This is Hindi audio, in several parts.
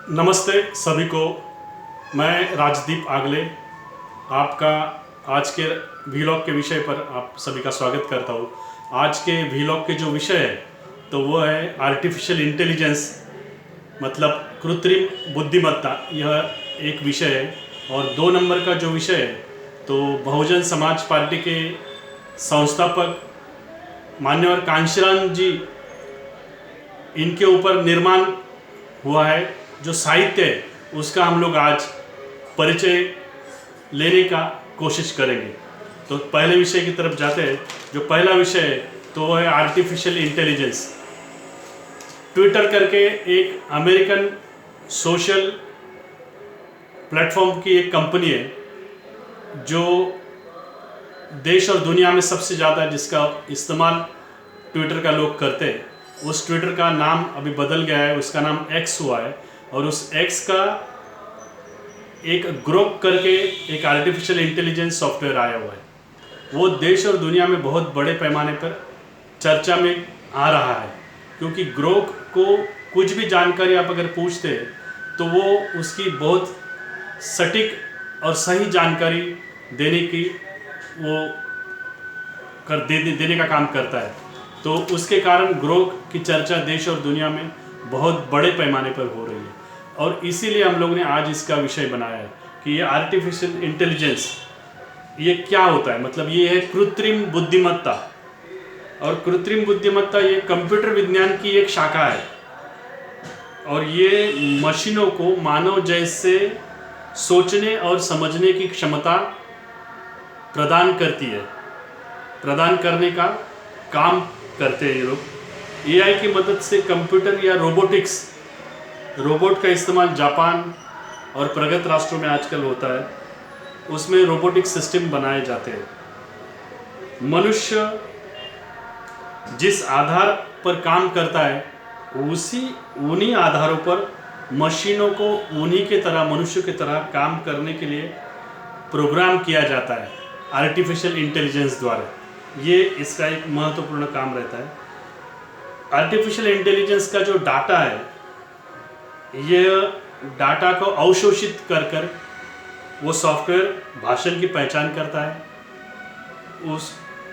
नमस्ते सभी को। मैं राजदीप आगले आपका आज के वीलॉग के विषय पर आप सभी का स्वागत करता हूँ। आज के वीलॉग के जो विषय है तो वो है आर्टिफिशियल इंटेलिजेंस, मतलब कृत्रिम बुद्धिमत्ता। यह एक विषय है। और 2 नंबर का जो विषय है तो बहुजन समाज पार्टी के संस्थापक मान्यवर कांशीराम जी, इनके ऊपर निर्माण हुआ है जो साहित्य है उसका हम लोग आज परिचय लेने का कोशिश करेंगे। तो पहले विषय की तरफ जाते हैं। जो पहला विषय है तो वो है आर्टिफिशियल इंटेलिजेंस। ट्विटर करके एक अमेरिकन सोशल प्लेटफॉर्म की एक कंपनी है जो देश और दुनिया में सबसे ज़्यादा जिसका इस्तेमाल ट्विटर का लोग करते हैं। उस ट्विटर का नाम अभी बदल गया है, उसका नाम एक्स हुआ है। और उस एक्स का एक ग्रोक करके एक आर्टिफिशियल इंटेलिजेंस सॉफ्टवेयर आया हुआ है। वो देश और दुनिया में बहुत बड़े पैमाने पर चर्चा में आ रहा है, क्योंकि ग्रोक को कुछ भी जानकारी आप अगर पूछते हैं तो वो उसकी बहुत सटीक और सही जानकारी देने की देने का काम करता है। तो उसके कारण ग्रोक की चर्चा देश और दुनिया में बहुत बड़े पैमाने पर हो रही है। और इसीलिए हम लोग ने आज इसका विषय बनाया है कि ये आर्टिफिशियल इंटेलिजेंस ये क्या होता है। मतलब ये है कृत्रिम बुद्धिमत्ता। और कृत्रिम बुद्धिमत्ता ये कंप्यूटर विज्ञान की एक शाखा है और ये मशीनों को मानव जैसे सोचने और समझने की क्षमता प्रदान करती है, प्रदान करने का काम करते हैं ये लोग। एआई की मदद से कंप्यूटर या रोबोट का इस्तेमाल जापान और प्रगत राष्ट्रों में आजकल होता है। उसमें रोबोटिक सिस्टम बनाए जाते हैं। मनुष्य जिस आधार पर काम करता है उन्हीं आधारों पर मशीनों को उन्हीं के तरह मनुष्य की तरह काम करने के लिए प्रोग्राम किया जाता है आर्टिफिशियल इंटेलिजेंस द्वारा। ये इसका एक महत्वपूर्ण काम रहता है। आर्टिफिशियल इंटेलिजेंस का जो डाटा है ये डाटा को अवशोषित कर वो सॉफ्टवेयर भाषण की पहचान करता है।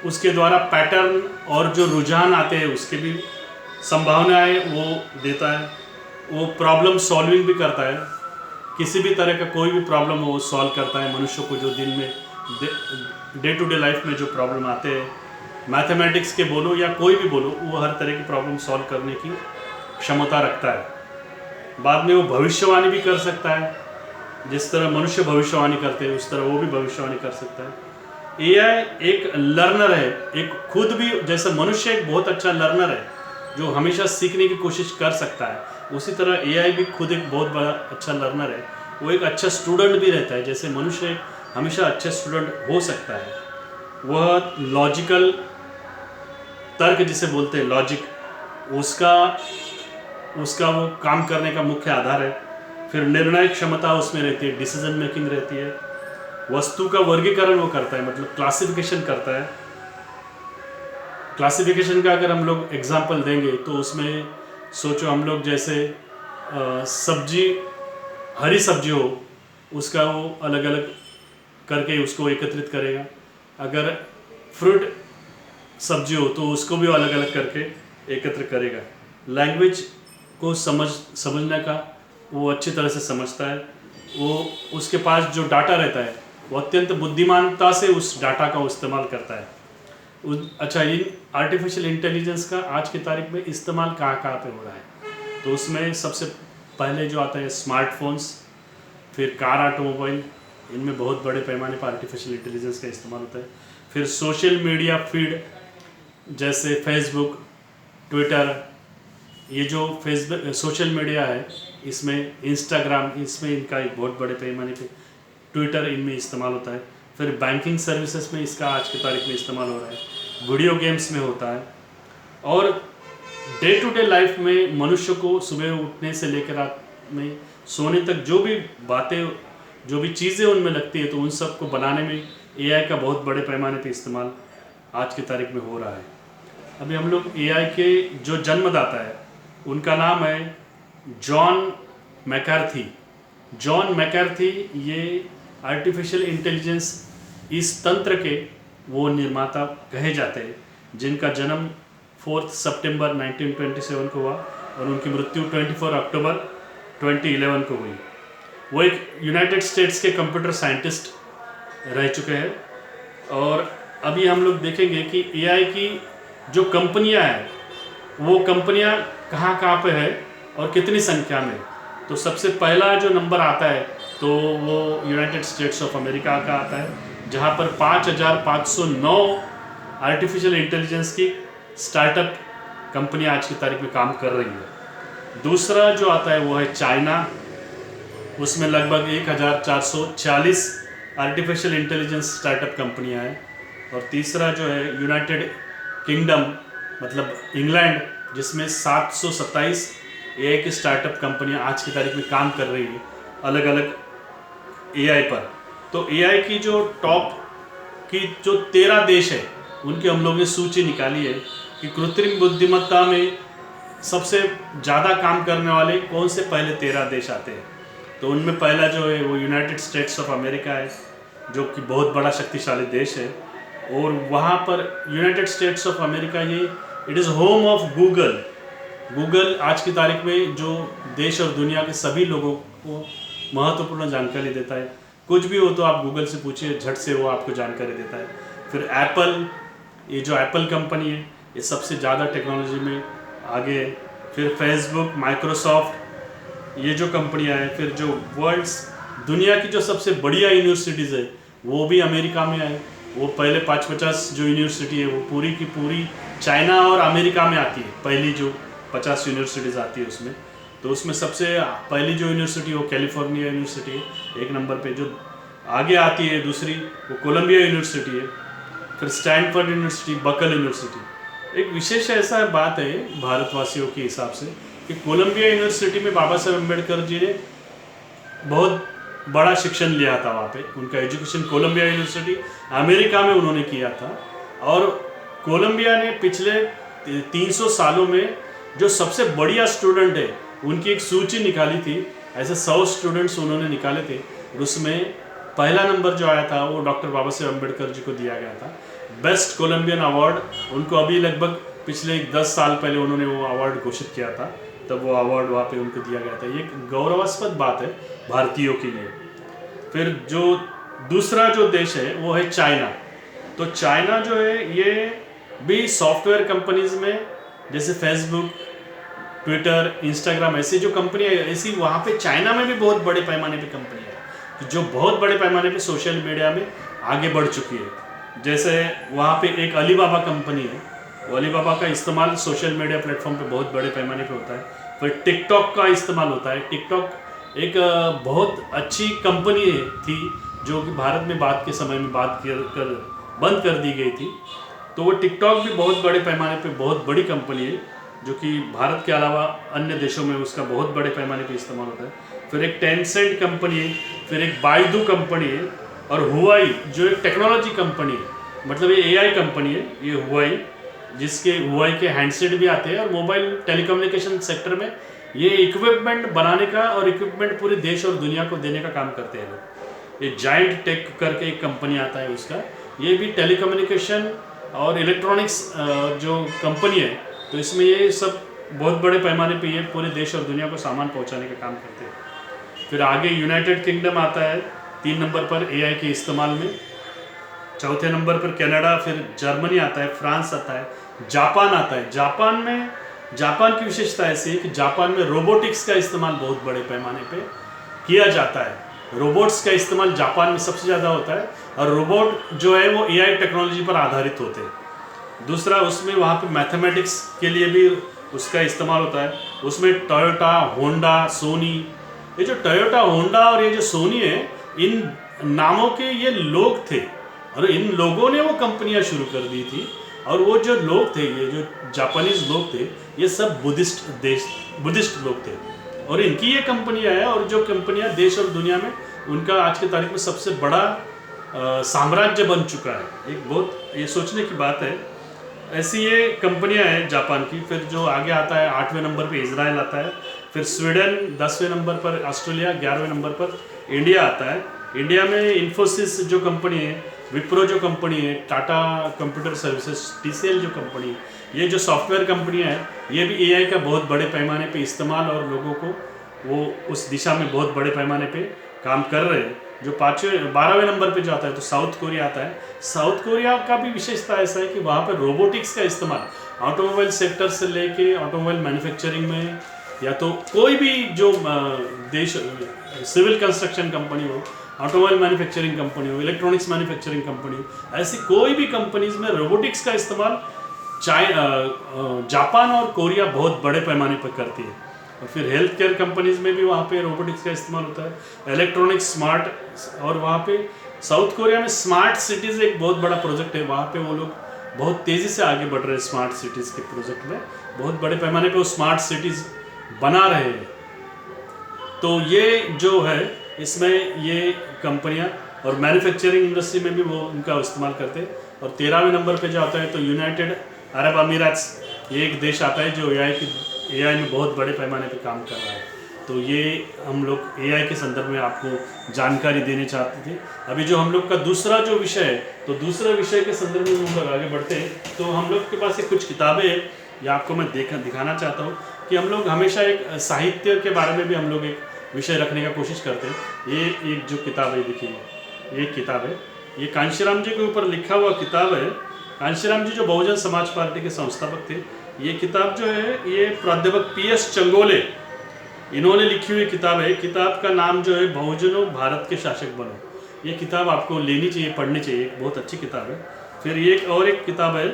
उसके द्वारा पैटर्न और जो रुझान आते हैं उसके भी संभावनाएं वो देता है। वो प्रॉब्लम सॉल्विंग भी करता है। किसी भी तरह का कोई भी प्रॉब्लम हो वो सॉल्व करता है। मनुष्य को जो दिन में डे टू डे लाइफ में जो प्रॉब्लम आते हैं, मैथमेटिक्स के बोलो या कोई भी बोलो, वो हर तरह की प्रॉब्लम सॉल्व करने की क्षमता रखता है। बाद में वो भविष्यवाणी भी कर सकता है। जिस तरह मनुष्य भविष्यवाणी करते हैं उस तरह वो भी भविष्यवाणी कर सकता है। एआई एक लर्नर है, एक खुद भी जैसे मनुष्य एक बहुत अच्छा लर्नर है जो हमेशा सीखने की कोशिश कर सकता है, उसी तरह एआई भी खुद एक बहुत बड़ा अच्छा लर्नर है। वो एक अच्छा स्टूडेंट भी रहता है। जैसे मनुष्य हमेशा अच्छे स्टूडेंट हो सकता है, वह लॉजिकल तर्क जिसे बोलते हैं लॉजिक, उसका वो काम करने का मुख्य आधार है। फिर निर्णय क्षमता उसमें रहती है, डिसीजन मेकिंग रहती है। वस्तु का वर्गीकरण वो करता है, मतलब क्लासिफिकेशन करता है। क्लासिफिकेशन का अगर हम लोग एग्जाम्पल देंगे तो उसमें सोचो हम लोग जैसे सब्जी, हरी सब्जी हो उसका वो अलग अलग करके उसको एकत्रित करेगा। अगर फ्रूट सब्जी हो तो उसको भी अलग अलग करके एकत्र करेगा। लैंग्वेज को समझने का वो अच्छी तरह से समझता है। वो उसके पास जो डाटा रहता है वो अत्यंत बुद्धिमानता से उस डाटा का इस्तेमाल करता है। अच्छा, इन आर्टिफिशियल इंटेलिजेंस का आज की तारीख में इस्तेमाल कहाँ पे हो रहा है तो उसमें सबसे पहले जो आता है स्मार्टफोन्स, फिर कार, ऑटोमोबाइल, इनमें बहुत बड़े पैमाने पर आर्टिफिशियल इंटेलिजेंस का इस्तेमाल होता है। फिर सोशल मीडिया फीड जैसे फेसबुक, ट्विटर, ये जो फेसबुक सोशल मीडिया है, इसमें इंस्टाग्राम, इसमें इनका एक बहुत बड़े पैमाने पे, ट्विटर, इनमें इस्तेमाल होता है। फिर बैंकिंग सर्विसेज में इसका आज की तारीख में इस्तेमाल हो रहा है। वीडियो गेम्स में होता है। और डे टू डे लाइफ में मनुष्य को सुबह उठने से लेकर रात में सोने तक जो भी बातें, जो भी चीज़ें उनमें लगती है तो उन सब को बनाने में एआई का बहुत बड़े पैमाने पे इस्तेमाल आज की तारीख में हो रहा है। अभी हम लोग एआई के जो जन्मदाता है उनका नाम है जॉन मैकार्थी, जॉन मैकार्थी, ये आर्टिफिशियल इंटेलिजेंस इस तंत्र के वो निर्माता कहे जाते हैं, जिनका जन्म 4 सितंबर 1927 को हुआ और उनकी मृत्यु 24 अक्टूबर 2011 को हुई। वो एक यूनाइटेड स्टेट्स के कंप्यूटर साइंटिस्ट रह चुके हैं। और अभी हम लोग देखेंगे कि एआई की जो कंपनियां हैं वो कंपनियां कहाँ कहाँ पे है और कितनी संख्या में। तो सबसे पहला जो नंबर आता है तो वो यूनाइटेड स्टेट्स ऑफ अमेरिका का आता है, जहाँ पर 5509 आर्टिफिशियल इंटेलिजेंस की स्टार्टअप कंपनियां आज की तारीख में काम कर रही है। दूसरा जो आता है वो है चाइना, उसमें लगभग 1440 आर्टिफिशियल इंटेलिजेंस स्टार्टअप कंपनियां हैं। और तीसरा जो है यूनाइटेड किंगडम मतलब इंग्लैंड, जिसमें 727 एआई की स्टार्टअप कंपनियां आज की तारीख में काम कर रही है अलग अलग एआई पर। तो एआई की जो टॉप की जो 13 देश है उनकी हम लोगों ने सूची निकाली है कि कृत्रिम बुद्धिमत्ता में सबसे ज़्यादा काम करने वाले कौन से पहले 13 देश आते हैं। तो उनमें पहला जो है वो यूनाइटेड स्टेट्स ऑफ अमेरिका है, जो कि बहुत बड़ा शक्तिशाली देश है। और वहाँ पर यूनाइटेड स्टेट्स ऑफ अमेरिका ये it is home of Google. Google आज की तारीख में जो देश और दुनिया के सभी लोगों को महत्वपूर्ण जानकारी देता है। कुछ भी हो तो आप गूगल से पूछिए, झट से वो आपको जानकारी देता है। फिर एप्पल, ये जो एप्पल कंपनी है ये सबसे ज़्यादा टेक्नोलॉजी में आगे है। फिर फेसबुक, माइक्रोसॉफ्ट, ये जो कंपनियां हैं। फिर जो वर्ल्ड्स दुनिया की जो सबसे बढ़िया यूनिवर्सिटीज़ है वो भी अमेरिका में है। वो पहले 50 जो यूनिवर्सिटी है वो पूरी की पूरी चाइना और अमेरिका में आती है। पहली जो 50 यूनिवर्सिटीज़ आती है उसमें, तो उसमें सबसे पहली जो यूनिवर्सिटी वो कैलिफोर्निया यूनिवर्सिटी है एक नंबर पे। जो आगे आती है दूसरी वो कोलंबिया यूनिवर्सिटी है। फिर स्टैनफोर्ड यूनिवर्सिटी, बकल यूनिवर्सिटी। एक विशेष ऐसा बात है भारतवासियों के हिसाब से कि कोलंबिया यूनिवर्सिटी में बाबा साहेब अम्बेडकर जी ने बहुत बड़ा शिक्षण लिया था। वहाँ पे उनका एजुकेशन कोलंबिया यूनिवर्सिटी अमेरिका में उन्होंने किया था। और कोलंबिया ने पिछले 300 सालों में जो सबसे बढ़िया स्टूडेंट है उनकी एक सूची निकाली थी। ऐसे 100 स्टूडेंट्स उन्होंने निकाले थे और उसमें पहला नंबर जो आया था वो डॉक्टर बाबा साहेब अम्बेडकर जी को दिया गया था। बेस्ट कोलंबियन अवार्ड उनको अभी लगभग पिछले 10 साल पहले उन्होंने वो अवार्ड घोषित किया था, तब वो अवार्ड वहाँ पे उनको दिया गया था। ये एक गौरवास्पद बात है भारतीयों के लिए। फिर जो दूसरा जो देश है वो है चाइना। तो चाइना जो है ये भी सॉफ्टवेयर कंपनीज में जैसे फेसबुक, ट्विटर, इंस्टाग्राम ऐसी जो कंपनियाँ ऐसी वहाँ पे चाइना में भी बहुत बड़े पैमाने पे कंपनियाँ हैं जो बहुत बड़े पैमाने पे सोशल मीडिया में आगे बढ़ चुकी है। जैसे वहाँ पे एक अलीबाबा कंपनी है, वो अलीबाबा का इस्तेमाल सोशल मीडिया प्लेटफॉर्म पे बहुत बड़े पैमाने पे होता है। फिर टिकटॉक का इस्तेमाल होता है। टिकटॉक एक बहुत अच्छी कंपनी थी जो कि भारत में बात के समय में बंद कर दी गई थी। तो वो टिकटॉक भी बहुत बड़े पैमाने पे बहुत बड़ी कंपनी है जो कि भारत के अलावा अन्य देशों में उसका बहुत बड़े पैमाने पे इस्तेमाल होता है। फिर एक टेंसेंट कंपनी है, फिर एक बाइडू कंपनी है और हुआई जो एक टेक्नोलॉजी कंपनी है, मतलब ये एआई कंपनी है ये हुआई, जिसके हुआई के हैंडसेट भी आते हैं और मोबाइल टेलीकम्युनिकेशन सेक्टर में ये इक्विपमेंट बनाने का और इक्विपमेंट पूरे देश और दुनिया को देने का काम करते हैं लोग। ये जायंट टेक करके एक कंपनी आता है उसका, ये भी टेलीकम्युनिकेशन और इलेक्ट्रॉनिक्स जो कंपनी है, तो इसमें ये सब बहुत बड़े पैमाने पे ये पूरे देश और दुनिया को सामान पहुंचाने का काम करते हैं। फिर आगे यूनाइटेड किंगडम आता है 3 नंबर पर एआई के इस्तेमाल में, 4थे नंबर पर कनाडा, फिर जर्मनी आता है, फ्रांस आता है, जापान आता है। जापान की विशेषता ऐसी है कि जापान में रोबोटिक्स का इस्तेमाल बहुत बड़े पैमाने पे किया जाता है। रोबोट्स का इस्तेमाल जापान में सबसे ज़्यादा होता है और रोबोट जो है वो एआई टेक्नोलॉजी पर आधारित होते हैं। दूसरा उसमें वहाँ पे मैथमेटिक्स के लिए भी उसका इस्तेमाल होता है। उसमें टोयोटा, होंडा, सोनी, ये जो टोयोटा, होंडा और ये जो सोनी है, इन नामों के ये लोग थे और इन लोगों ने वो कंपनियां शुरू कर दी थी। और वो जो लोग थे, ये जो जापानीज लोग थे, ये सब बुद्धिस्ट लोग थे और इनकी ये कंपनियां हैं। और जो कंपनियां देश और दुनिया में उनका आज की तारीख में सबसे बड़ा साम्राज्य बन चुका है। एक बहुत ये सोचने की बात है। ऐसी ये कंपनियां हैं जापान की। फिर जो आगे आता है 8वें नंबर पे इजराइल आता है, फिर फिर स्वीडन 10वें नंबर पर, ऑस्ट्रेलिया 11वें नंबर पर, इंडिया आता है। इंडिया में इन्फोसिस जो कंपनी है, विप्रो जो कंपनी है, टाटा कंप्यूटर सर्विसेज, TCL जो कंपनी है, ये जो सॉफ्टवेयर कंपनियां हैं, ये भी AI का बहुत बड़े पैमाने पे इस्तेमाल और लोगों को वो उस दिशा में बहुत बड़े पैमाने पे काम कर रहे हैं। जो 12वें नंबर पे जो आता है तो साउथ कोरिया आता है। साउथ कोरिया का भी विशेषता ऐसा है कि वहाँ पर रोबोटिक्स का इस्तेमाल ऑटोमोबाइल सेक्टर से लेके ऑटोमोबाइल मैन्युफैक्चरिंग में, या तो कोई भी जो देश सिविल कंस्ट्रक्शन कंपनी हो, ऑटोमोबाइल मैन्युफैक्चरिंग कंपनी हो, इलेक्ट्रॉनिक्स मैन्युफैक्चरिंग कंपनी हो, ऐसी कोई भी कंपनीज में रोबोटिक्स का इस्तेमाल जापान और कोरिया बहुत बड़े पैमाने पर करती है। और फिर हेल्थ केयर कंपनीज में भी वहाँ पे रोबोटिक्स का इस्तेमाल होता है, इलेक्ट्रॉनिक्स स्मार्ट, और वहाँ पे साउथ कोरिया में स्मार्ट सिटीज़ एक बहुत बड़ा प्रोजेक्ट है। वहाँ पे वो लोग बहुत तेज़ी से आगे बढ़ रहे हैं स्मार्ट सिटीज़ के प्रोजेक्ट में, बहुत बड़े पैमाने पे वो स्मार्ट सिटीज़ बना रहे हैं। तो ये जो है इसमें ये कंपनियां और मैन्युफैक्चरिंग इंडस्ट्री में भी वो उनका इस्तेमाल करते हैं। और 13वें नंबर पे जो आता है तो यूनाइटेड अरब अमीरात, ये एक देश आता है जो AI में बहुत बड़े पैमाने पे काम कर रहा है। तो ये हम लोग AI के संदर्भ में आपको जानकारी देने चाहते थे। अभी जो हम लोग का दूसरा जो विषय है, तो दूसरे विषय के संदर्भ में हम लोग आगे बढ़ते हैं। तो हम लोग के पास कुछ किताबें हैं, ये आपको मैं दिखाना चाहता हूँ कि हम लोग हमेशा एक साहित्य के बारे में भी हम लोग एक विषय रखने का कोशिश करते हैं। ये एक जो किताब है, देखिए ये किताब है, ये कांशीराम जी के ऊपर लिखा हुआ किताब है। कांशीराम जी जो बहुजन समाज पार्टी के संस्थापक थे। ये किताब जो है ये प्राध्यापक PS चंगोले इन्होंने लिखी हुई किताब है। किताब का नाम जो है बहुजनों भारत के शासक बनो। ये किताब आपको लेनी चाहिए, पढ़नी चाहिए, एक बहुत अच्छी किताब है। फिर एक किताब है,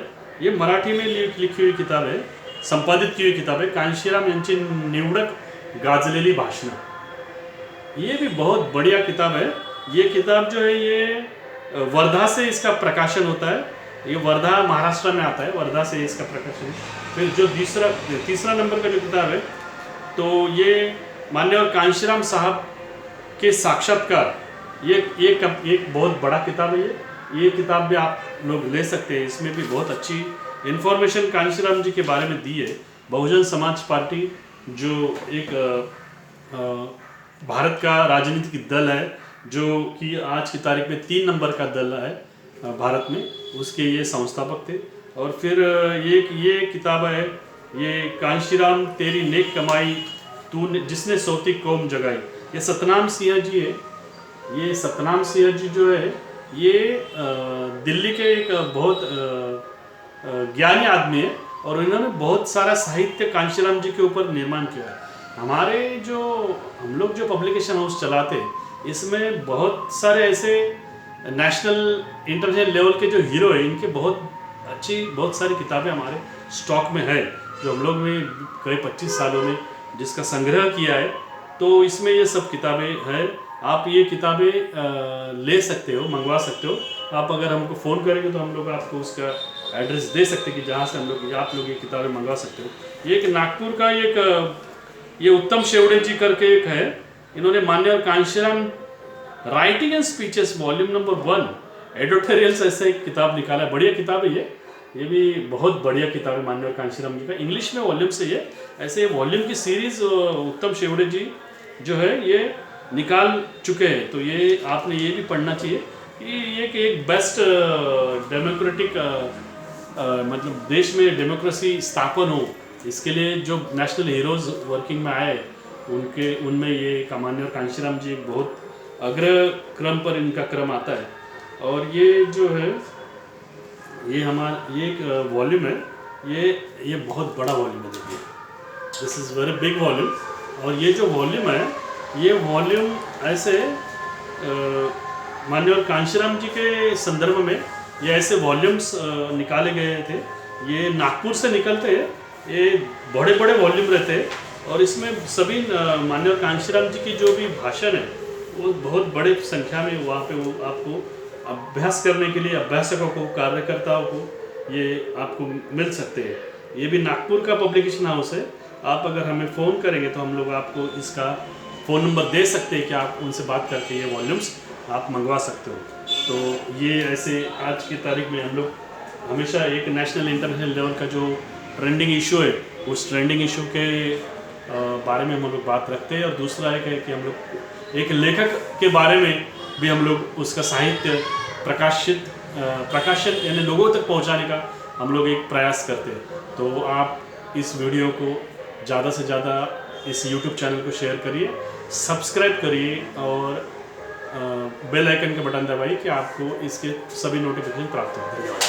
ये मराठी में लिखी हुई किताब है, संपादित की हुई किताब है, कांशीराम यांची निवडक गाजलेली भाषणं। ये भी बहुत बढ़िया किताब है। ये किताब जो है ये वर्धा से इसका प्रकाशन होता है। ये वर्धा महाराष्ट्र में आता है, वर्धा से इसका प्रकाशन है। फिर जो तीसरा नंबर का जो किताब है तो ये माननीय कांशीराम साहब के साक्षात्कार, ये एक बहुत बड़ा किताब है। ये किताब भी आप लोग ले सकते हैं। इसमें भी बहुत अच्छी इन्फॉर्मेशन कांशीराम जी के बारे में दी है। बहुजन समाज पार्टी जो एक भारत का राजनीतिक दल है, जो कि आज की तारीख में 3 नंबर का दल है भारत में, उसके ये संस्थापक थे। और फिर ये किताब है, ये कांशीराम तेरी नेक कमाई तू जिसने सोती कौम जगाई। ये सतनाम सिंह जी है। ये सतनाम सिंह जी जो है ये दिल्ली के एक बहुत ज्ञानी आदमी है और इन्होंने बहुत सारा साहित्य कांशीराम जी के ऊपर निर्माण किया है। हम लोग जो पब्लिकेशन हाउस चलाते हैं इसमें बहुत सारे ऐसे नेशनल इंटरनेशनल लेवल के जो हीरो हैं, इनके बहुत सारी किताबें हमारे स्टॉक में है, जो हम लोग ने कई 25 सालों में जिसका संग्रह किया है। तो इसमें ये सब किताबें हैं। आप ये किताबें ले सकते हो, मंगवा सकते हो। आप अगर हमको फ़ोन करेंगे तो हम लोग आपको उसका एड्रेस दे सकते हैं कि जहाँ से आप लोग ये किताबें मंगवा सकते हो। ये एक नागपुर का ये उत्तम शेवड़े जी करके एक है। इन्होंने माननीय Kanshiram writing and speeches volume number 1 editorials ऐसे एक किताब निकाला है। बढ़िया किताब है ये भी बहुत बढ़िया किताब है माननीय कांशीराम जी का। इंग्लिश में वॉल्यूम से ये ऐसे वॉल्यूम की सीरीज उत्तम शेवड़े जी जो है ये निकाल चुके हैं। तो ये आपने ये भी पढ़ना चाहिए कि ये एक बेस्ट डेमोक्रेटिक मतलब देश में डेमोक्रेसी स्थापन हो, इसके लिए जो नेशनल हीरोज़ वर्किंग में आए उनमें ये माननीय कांशीराम जी बहुत अग्र क्रम पर इनका क्रम आता है। और ये जो है ये एक वॉल्यूम है, ये बहुत बड़ा वॉल्यूम है। देखिए this is very big volume. और ये जो वॉल्यूम है ये वॉल्यूम ऐसे माननीय कांशीराम जी के संदर्भ में ये ऐसे वॉल्यूम्स निकाले गए थे। ये नागपुर से निकलते हैं, ये बड़े बड़े वॉल्यूम रहते हैं और इसमें सभी माननीय कांशीराम जी की जो भी भाषण है वो बहुत बड़े संख्या में वहाँ पे वो आपको अभ्यास करने के लिए अभ्यासकों को, कार्यकर्ताओं को ये आपको मिल सकते हैं। ये भी नागपुर का पब्लिकेशन हाउस है। आप अगर हमें फ़ोन करेंगे तो हम लोग आपको इसका फ़ोन नंबर दे सकते हैं कि आप उनसे बात करके ये वॉल्यूम्स आप मंगवा सकते हो। तो ये ऐसे आज की तारीख में हम लोग हमेशा एक नेशनल इंटरनेशनल लेवल का जो ट्रेंडिंग इशू है उस ट्रेंडिंग इशू के बारे में हम लोग बात रखते हैं। और दूसरा एक है कि हम लोग एक लेखक के बारे में भी हम लोग उसका साहित्य प्रकाशन यानी लोगों तक पहुंचाने का हम लोग एक प्रयास करते हैं। तो आप इस वीडियो को ज़्यादा से ज़्यादा इस YouTube चैनल को शेयर करिए, सब्सक्राइब करिए और बेल आइकन का बटन दबाइए कि आपको इसके सभी नोटिफिकेशन प्राप्त हो। धन्यवाद।